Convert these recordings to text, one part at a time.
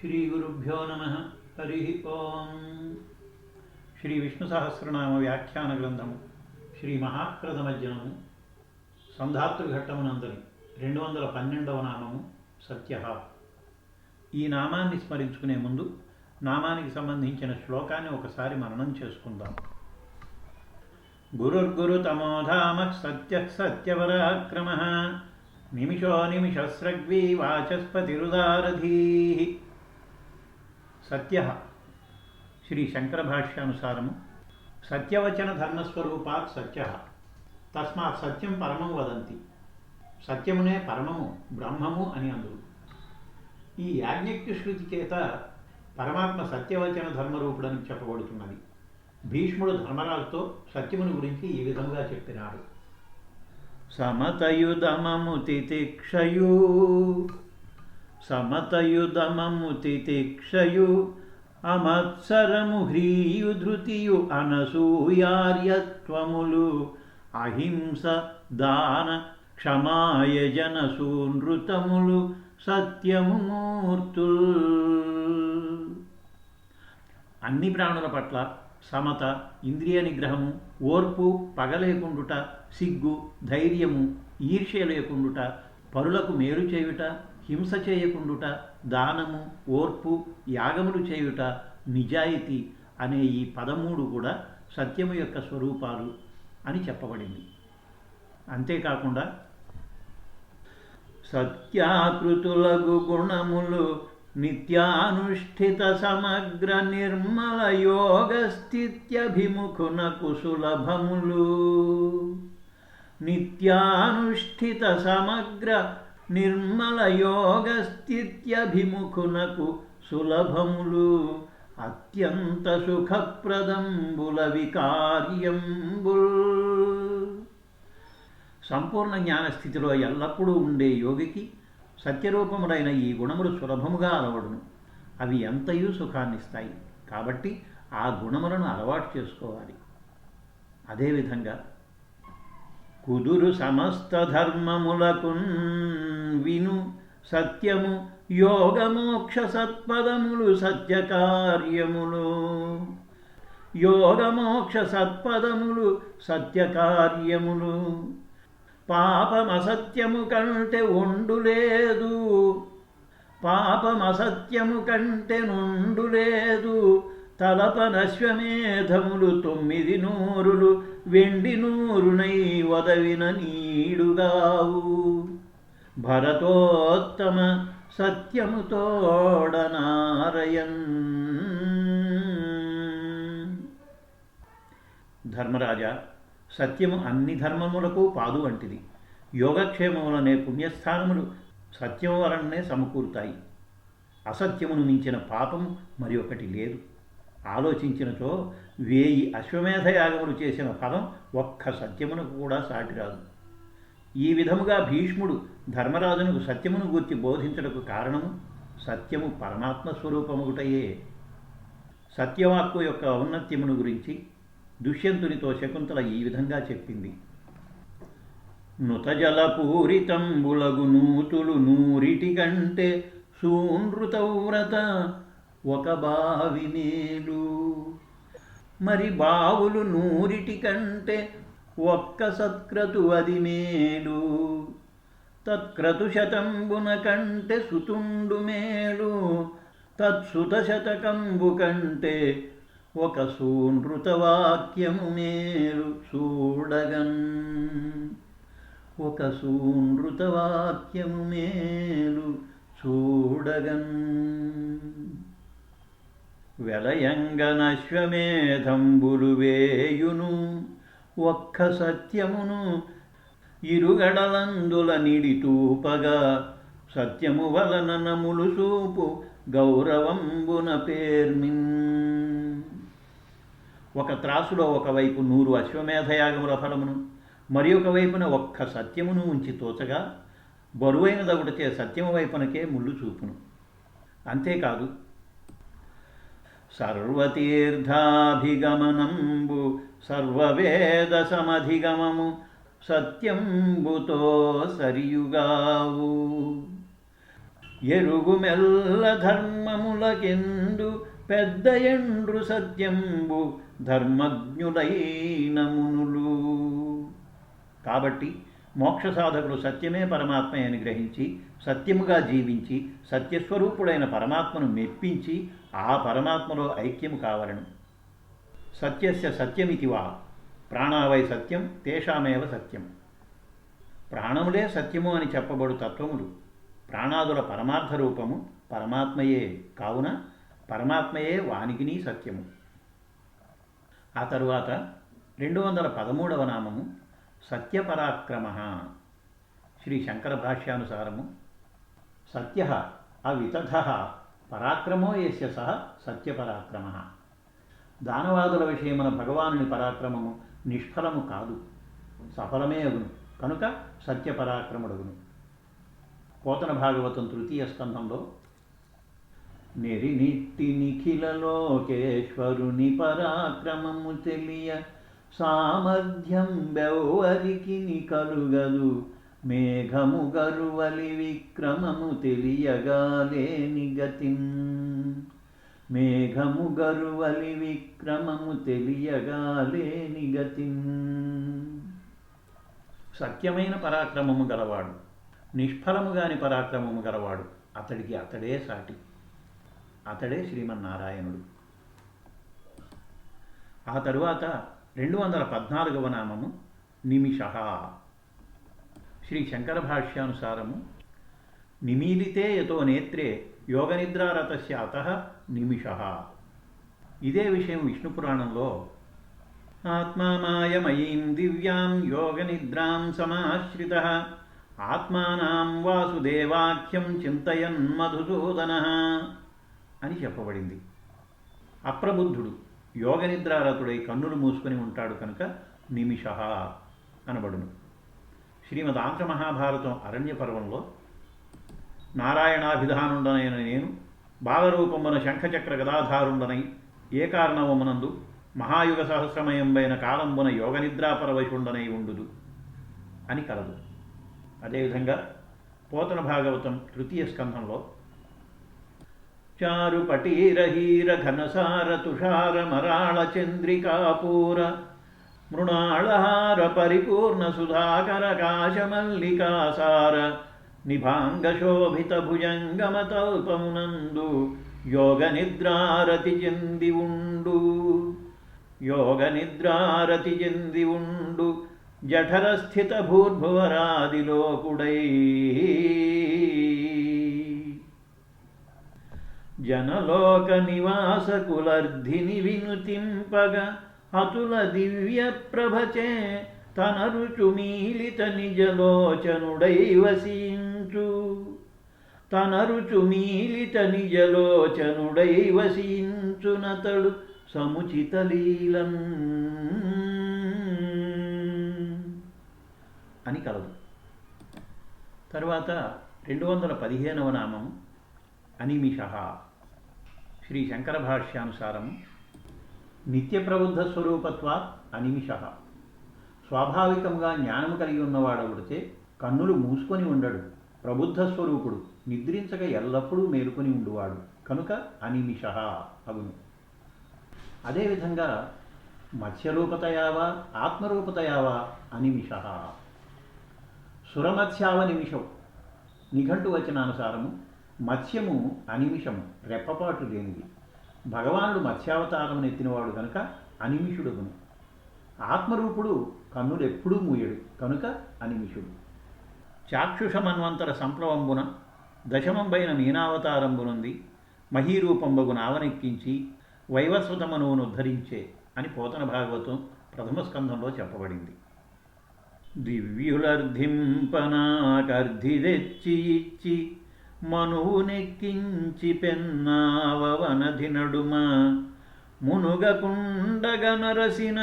శ్రీగురుభ్యో నమ. హరి ఓం. శ్రీ విష్ణు సహస్రనామ వ్యాఖ్యాన గ్రంథము శ్రీ మహాప్రథమజ్జనము సంధాతృఘట్టమునందరి 212వ నామము సత్య. ఈ నామాన్ని స్మరించుకునే ముందు నామానికి సంబంధించిన శ్లోకాన్ని ఒకసారి మననం చేసుకుందాం. గురుర్గురు తమోధామ సత్య సత్యవరాక్రమ నిమిషో నిమిషస్రగ్వీ వాచస్పతిరుదారధీ. సత్య శ్రీ శంకర భాష్యానుసారము సత్యవచన ధర్మస్వరూపాత్ సత్య తస్మాత్ సత్యం పరమం వదంతి. సత్యమునే పరమము బ్రహ్మము అని అందురు. ఈ యాజ్ఞిక శృతి చేత పరమాత్మ సత్యవచన ధర్మరూపుడని చెప్పబడుతున్నది. భీష్ముడు ధర్మరాజుతో సత్యముని గురించి ఈ విధంగా చెప్పినాడు. సమతయుదమము తితిక్షయు సమతయుదమము తితిక్షయు అమత్సరము హ్రీయు ధృతియు అనసూయార్యత్వములు అహింస దాన క్షమాయజన సూనృతములు సత్యము మూర్తుల్. అన్ని ప్రాణుల పట్ల సమత, ఇంద్రియ నిగ్రహము, ఓర్పు, పగలేకుండుట, సిగ్గు, ధైర్యము, ఈర్ష్య లేకుండుట, పరులకు మేలు చేయుట, హింస చేయకుండుట, దానము, ఓర్పు, యాగములు చేయుట, నిజాయితీ అనే ఈ 13 కూడా సత్యము యొక్క స్వరూపాలు అని చెప్పబడింది. అంతేకాకుండా సత్యాకృతులగు గుణములు నిత్యానుష్ఠిత సమగ్ర నిర్మల యోగస్థిత్యభిముఖునకు సులభములు. నిత్యానుష్ఠిత సమగ్ర నిర్మల యోగస్థిత్యభిముఖునకు సులభములు అత్యంత సుఖప్రదంబుల వికార్యంబుల్. సంపూర్ణ జ్ఞానస్థితిలో ఎల్లప్పుడూ ఉండే యోగికి సత్యరూపములైన ఈ గుణములు సులభముగా అలవడును. అవి ఎంతయూ సుఖాన్నిస్తాయి. కాబట్టి ఆ గుణములను అలవాటు చేసుకోవాలి. అదేవిధంగా కుదురు సమస్త ధర్మములకున్ విను సత్యము యోగమోక్ష సత్పదములు సత్యకార్యములు. యోగమోక్ష సత్పదములు సత్యకార్యములు. పాపమసత్యము కంటే ఒండు లేదు, పాపమసత్యము కంటే నుండు లేదు. తలపనశ్వమేధములు 9 నూరులు వెండి నూరునై వదవిన నీడుగావు. భరతోత్తమ సత్యము తోడనారయన్. ధర్మరాజా, సత్యము అన్ని ధర్మములకు పాదు వంటిది. యోగక్షేమములనే పుణ్యస్థానములు సత్యము వలననే సమకూరుతాయి. అసత్యమును మించిన పాపము మరి ఒకటి లేదు. ఆలోచించినచో 1000 అశ్వమేధయాగములు చేసిన ఫలం ఒక్క సత్యమునకు కూడా సాటిరాదు. ఈ విధముగా భీష్ముడు ధర్మరాజునకు సత్యమును గూర్చి బోధించటకు కారణము సత్యము పరమాత్మ స్వరూపముగుటయే. సత్యవాక్కు యొక్క ఔన్నత్యమును గురించి దుష్యంతునితో శకుంతల ఈ విధంగా చెప్పింది. నుతజలపూరితంబులగు నూతులు 100 కంటే సూనృతవ్రత ఒక బావి మేలు. మరి బావులు 100 కంటే ఒక్క సత్క్రతు అది మేలు. తత్క్రతు శతంబున కంటే సుతుండు మేలు. తత్సుత శతకంబు కంటే ఒక సూనృతవాక్యము మేలు చూడగన్. ఒక సూనృతవాక్యము మేలు చూడగన్. వెలయంగనశ్వమేధంబులు వేయును ఒక్క సత్యమును ఇరుగడలందుల నిడితూపగా. సత్యము వలన నములు చూపు గౌరవంబున పేర్మిన్. ఒక త్రాసులో ఒకవైపు 100 అశ్వమేధయాగముల ఫలమును, మరి ఒక వైపున ఒక్క సత్యమును ఉంచి తోచగా బరువైన దగుటచే సత్యము వైపునకే ముళ్ళు చూపును. అంతేకాదు సర్వతీర్థాభిగమనంబు సర్వవేద సమధిగమము సత్యంబుతో సరియుగావు. ఎరుగుమెల్ల ధర్మములకెందు పెద్ద ఎండ్రు సత్యంబు ధర్మజ్ఞులైన మునులు. కాబట్టి మోక్ష సాధకులు సత్యమే పరమాత్మ అని గ్రహించి సత్యముగా జీవించి సత్యస్వరూపుడైన పరమాత్మను మెప్పించి ఆ పరమాత్మలో ఐక్యము కావలను. సత్యస్య సత్యమితి వా ప్రాణావై సత్యం తేషామేవ సత్యం. ప్రాణములే సత్యము అని చెప్పబడు తత్వములు ప్రాణాదుల పరమార్థ రూపము పరమాత్మయే కావున పరమాత్మయే వానికిని సత్యము. ఆ తరువాత 213వ నామము సత్యపరాక్రమ. శ్రీ శంకర భాష్యానుసారము సత్య అవితథ పరాక్రమో యస్య సహ సత్యపరాక్రమ. దానవాదుల విషయమున భగవానుని పరాక్రమము నిష్ఫలము కాదు, సఫలమే అగును, కనుక సత్యపరాక్రముడగును. పోతన భాగవతం 3వ స్కంధంలో నెరినిట్టి నిఖిలలోకేశ్వరుని పరాక్రమము తెలియ సామర్థ్యం బెవ్వరికి కలుగదు మేఘము గరువలి విక్రమము తెలియగాలేని గతిన్. మేఘము గరువలి విక్రమము తెలియగాలేని గతిన్. సత్యమైన పరాక్రమము గలవాడు, నిష్ఫలముగాని పరాక్రమము గలవాడు, అతడికి అతడే సాటి, అతడే శ్రీమన్నారాయణుడు. ఆ తరువాత 214వ నామము నిమిష. శ్రీ శంకర భాష్యానుసారము నిమీలితే యతో నేత్రే యోగనిద్రారతస్య అతః నిమిష. ఇదే విషయం విష్ణు పురాణంలో ఆత్మామాయమయీం దివ్యాం యోగనిద్రాం సమాశ్రితః ఆత్మానాం వాసుదేవాఖ్యం చింతయన్ మధుసూదనః అని చెప్పబడింది. అప్రబుద్ధుడు యోగనిద్రారతుడై కన్నులు మూసుకొని ఉంటాడు కనుక నిమిష అనబడును. శ్రీమద్ ఆంధ్ర మహాభారతం అరణ్య పర్వంలో నారాయణాభిధానుండనైన నేను బాలరూపమున శంఖచక్ర గదాధారుండనై ఏ కారణవమునందు మహాయుగ సహస్రమయంబైన కాలంబున యోగనిద్రాపరవశుండనై ఉండుదు అని కలదు. అదేవిధంగా పోతన భాగవతం 3వ స్కంధంలో చారు పటీరహీర ఘనసార తుషార మరాళ చంద్రికాపూర మృణాళహార పరిపూర్ణ సుధాకర కాశమల్లికాసార నిభాంగశోభిత భుజంగమతల్పమునందు యోగనిద్రారతి చెంది ఉండు. యోగనిద్రారతి చెంది ఉండు జఠరస్థిత భూర్భువరాదిలోకుడై జనలోక నివాసకులర్ధిని వినుతింపగ అతుల దివ్య ప్రభచే తనరుచు మీలిత నిజలోచనుడై వసించు. తనరుచు మీలిత నిజలోచనుడై వసించునతడు సముచిత లీలం అని కలదు. తరువాత 215వ నామం అనిమిష. శ్రీ శంకర భాష్యానుసారం నిత్య ప్రబుద్ధ స్వరూపత్వాత్ అనిమిష. స్వాభావికంగా జ్ఞానము కలిగి ఉన్నవాడవుడితే కన్నులు మూసుకొని ఉండడు, ప్రబుద్ధ స్వరూపుడు, నిద్రించక ఎల్లప్పుడూ మేలుకొని ఉండువాడు కనుక అనిమిష అగును. అదేవిధంగా మత్స్యరూపతయావా ఆత్మరూపతయావా అనిమిష. సురమత్స్యావ నిమిషం నిఘంటు వచనానుసారము మత్స్యము అనిమిషము, రెప్పపాటు లేనిది. భగవానుడు మత్స్యావతారమును ఎత్తినవాడు కనుక అనిమిషుడుగును. ఆత్మరూపుడు కన్నులెప్పుడూ మూయడు కనుక అనిమిషుడు. చాక్షుషమన్వంతర సంప్లవంబున దశమంబైన మీనావతారంబునుంది మహీరూపంబగున ఆవనెక్కించి వైవస్వతమనువును ఉద్ధరించే అని పోతన భాగవతం 1వ స్కంధంలో చెప్పబడింది. దివ్యులర్ధింపనాకర్ధి తెచ్చి ఇచ్చి మనువునెక్కించి పెన్నావనధి నడుమ మునుగకుండగనరసిన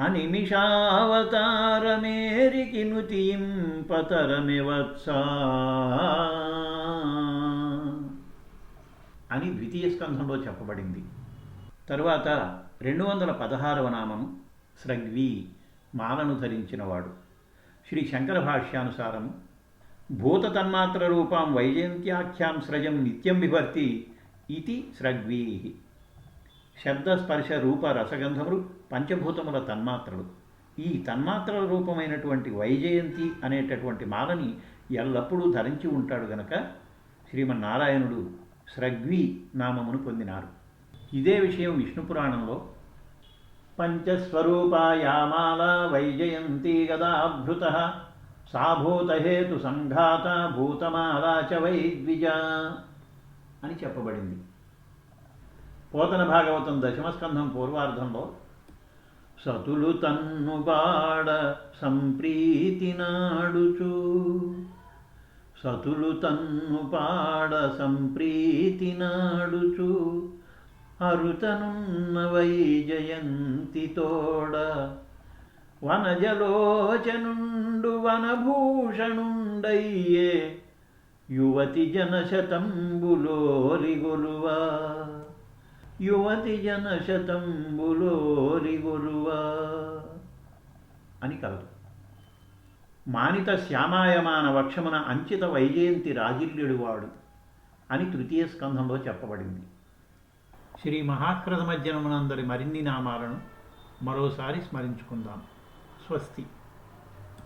అనిమిషావతారమేరికి నుతింపతరమివత్సా అని 2వ స్కంధంలో చెప్పబడింది. తరువాత 216వ నామము స్రగ్వి, మాలను ధరించినవాడు. శ్రీ శంకర భాష్యానుసారము భూతతన్మాత్రరూపాం వైజయంత్యాఖ్యాం స్రజం నిత్యం బిభర్తి ఇది స్రగ్వీ. శబ్దస్పర్శ రూప రసగంధములు పంచభూతముల తన్మాత్రలు. ఈ తన్మాత్రల రూపమైనటువంటి వైజయంతి అనేటటువంటి మాలని ఎల్లప్పుడూ ధరించి ఉంటాడు గనక శ్రీమన్నారాయణుడు స్రగ్వీ నామమును పొందినారు. ఇదే విషయం విష్ణు పురాణంలో పంచస్వరూపాయామాల వైజయంతి గదాభృత సాభూతహేతు సంఘాత భూతమాలా చ వైద్విజ అని చెప్పబడింది. పోతన భాగవతం దశమస్కంధం పూర్వార్ధంలో సతులు తన్నుబాడ సంప్రీతి నాడుచు, సతులు తన్నుపాడ సంప్రీతి నాడుచు అరుతనున్న వైజయంతి తోడ వనజలోచనుండు వనభూషణుండయ్యే యువతి జనశతంబులోరి గొలువా, యువతి జనశతంబులోరి గొలువా అని కలదు. మానిత శ్యామాయమాన వక్షమున అంచిత వైజయంతి రాజిల్యుడువాడు అని తృతీయ స్కంధంలో చెప్పబడింది. శ్రీ మహాక్రతమజ్జనమునందరి మరిన్ని నామాలను మరోసారి స్మరించుకుందాం. స్వస్తి.